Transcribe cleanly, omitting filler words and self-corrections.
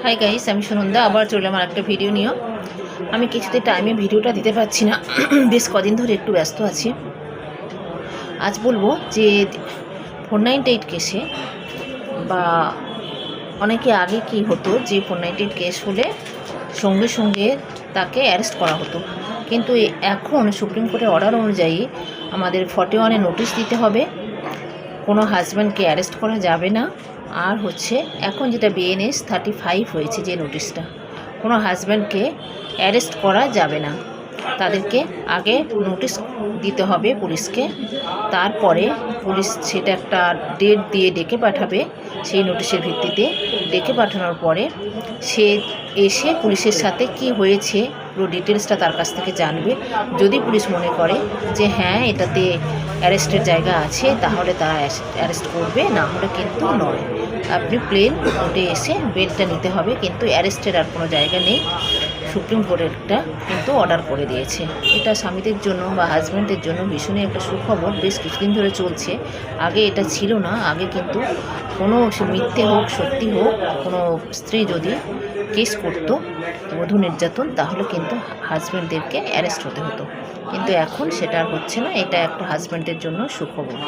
Hi guys, আমি সুনন্দা আবার চলে আমার একটা ভিডিও নিয়ে। আমি কিছুতে টাইমে ভিডিওটা দিতে পারছি না, বেশ কদিন ধরে একটু ব্যস্ত আছি। আজ বলবো যে 498 কেসে বা অনেকে আগে কি হতো যে 498 কেস হলে সঙ্গে সঙ্গে তাকে অ্যারেস্ট করা হতো, কিন্তু এখন সুপ্রিম কোর্টের অর্ডার অনুযায়ী আমাদের 41-এ নোটিশ দিতে হবে, কোনো হাজব্যান্ডকে অ্যারেস্ট করা যাবে না। আর হচ্ছে এখন যেটা BNS 35 হয়েছে, যে নোটিশটা, কোনো হাজব্যান্ডকে অ্যারেস্ট করা যাবে না। তাদেরকে আগে নোটিশ দিতে হবে পুলিশকে, তারপরে পুলিশ সেটা একটা ডেট দিয়ে ডেকে পাঠাবে। সেই নোটিশের ভিত্তিতে ডেকে পাঠানোর পরে সে এসে পুলিশের সাথে কি হয়েছে পুরো ডিটেলসটা তার কাছ থেকে জানবে। যদি পুলিশ মনে করে যে হ্যাঁ এটাতে অ্যারেস্টের জায়গা আছে, তাহলে তারা অ্যারেস্ট করবে, না হলে কিন্তু নয়। আপনি প্লেন কোর্টে এসে বেলটা নিতে হবে, কিন্তু অ্যারেস্টের আর কোনো জায়গা নেই। সুপ্রিম কোর্টেরটা কিন্তু অর্ডার করে দিয়েছে। এটা স্বামীদের জন্য বা হাজব্যান্ডের জন্য ভীষণই একটা সুখবর, বেশ কিছুদিন ধরে চলছে। আগে এটা ছিল না। আগে কিন্তু কোনো মিথ্যে হোক সত্যি হোক, কোনো স্ত্রী যদি কেস করতো বধূ নির্যাতন, তাহলে কিন্তু হাজব্যান্ডদেরকে অ্যারেস্ট হতে হতো, কিন্তু এখন সেটা আর হচ্ছে না। এটা একটা হাজব্যান্ডের জন্য সুখবর।